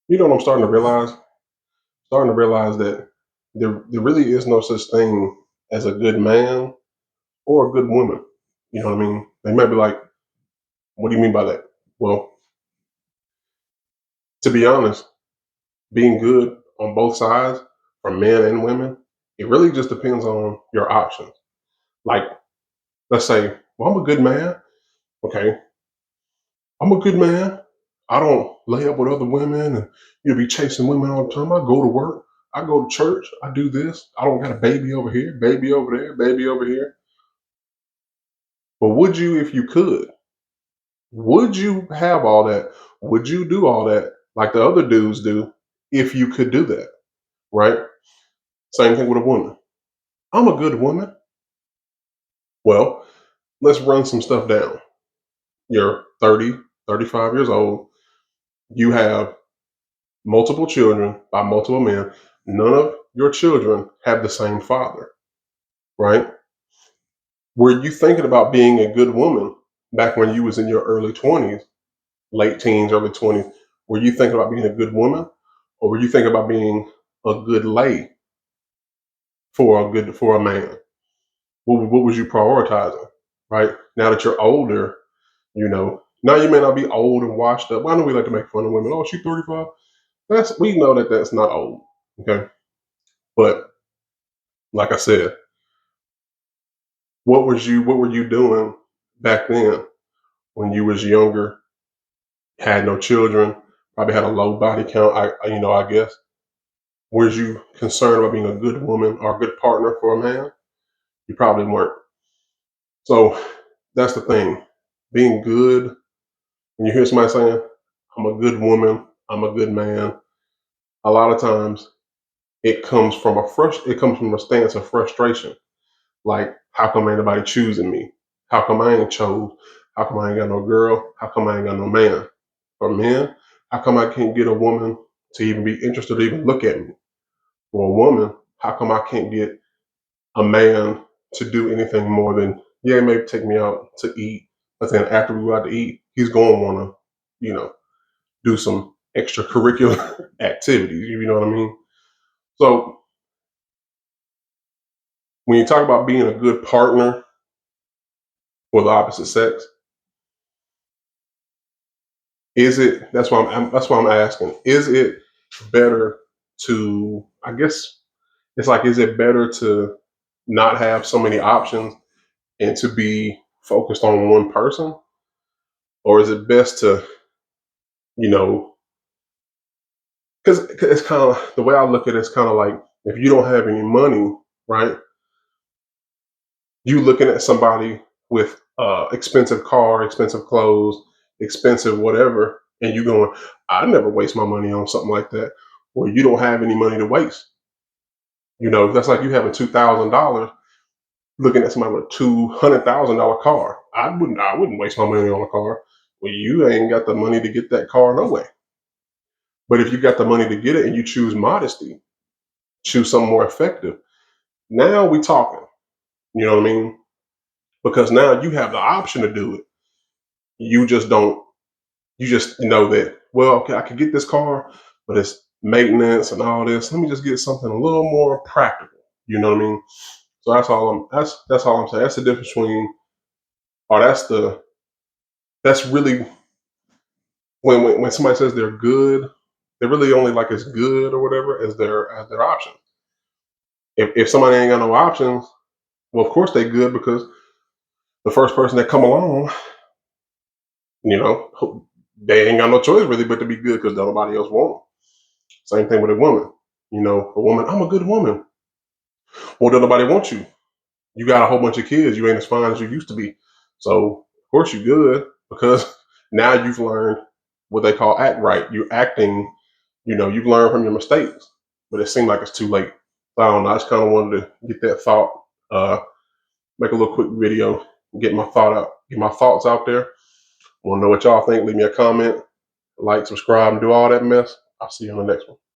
You know what I'm starting to realize? Starting to realize that there really is no such thing as a good man or a good woman. You know what I mean? They might be like, what do you mean by that? Well, to be honest, being good on both sides for men and women, it really just depends on your options. Like, let's say, well, I'm a good man. Okay, I'm a good man. I don't lay up with other women and be chasing women all the time. I go to work. I go to church. I do this. I don't got a baby over here, baby over there, baby over here. But would you if you could? Would you have all that? Would you do all that like the other dudes do if you could do that? Right? Same thing with a woman. I'm a good woman. Well, let's run some stuff down. You're 30, 35 years old. You have multiple children by multiple men. None of your children have the same father, right? Were you thinking about being a good woman back when you was in your early 20s, late teens, early 20s? Were you thinking about being a good woman, or were you thinking about being a good lay for a man? What was you prioritizing? Right now that you're older, now you may not be old and washed up. Why don't we like to make fun of women? Oh, she's 35. We know that that's not old. Okay, but like I said, what were you doing back then when you was younger, had no children, probably had a low body count? I guess. Was you concerned about being a good woman or a good partner for a man? You probably weren't. So that's the thing. Being good, when you hear somebody saying, I'm a good woman, I'm a good man, a lot of times it comes from a stance of frustration. Like, how come ain't nobody choosing me? How come I ain't chose? How come I ain't got no girl? How come I ain't got no man? For men, how come I can't get a woman to even be interested to even look at me? For a woman, how come I can't get a man to do anything more than, yeah, maybe take me out to eat, but then after we go out to eat, he's going to want to, you know, do some extracurricular activities. You know what I mean? So when you talk about being a good partner for the opposite sex, is it? That's why I'm asking. Is it better to? I guess it's like, is it better to not have so many options and to be focused on one person, or is it best to, you know, because it's kind of the way I look at it. It's kind of like if you don't have any money, right? You looking at somebody with expensive car, expensive clothes, expensive whatever, and you going, I never waste my money on something like that. Well, you don't have any money to waste. That's like you having $2,000 looking at somebody with a $200,000 car. I wouldn't waste my money on a car. Well, you ain't got the money to get that car no way. But if you got the money to get it and you choose modesty, choose something more effective, now we talking. You know what I mean? Because now you have the option to do it. You just don't. You just know that. Well, okay, I could get this car, but it's maintenance and all this. Let me just get something a little more practical. You know what I mean? So that's all I'm saying. That's the difference between, or that's really when somebody says they're good, they're really only like as good or whatever as their option. If somebody ain't got no options, well, of course they good because the first person that come along, you know, they ain't got no choice really but to be good because nobody else want 'em. Same thing with a woman. A woman, I'm a good woman. Well, don't nobody want you. You got a whole bunch of kids. You ain't as fine as you used to be. So of course you good because now you've learned what they call act right. You're acting. You've learned from your mistakes. But it seemed like it's too late. So I don't know. I just kind of wanted to get that thought. Make a little quick video. Get my thoughts out there. Want to know what y'all think? Leave me a comment, like, subscribe, and do all that mess. I'll see you on the next one.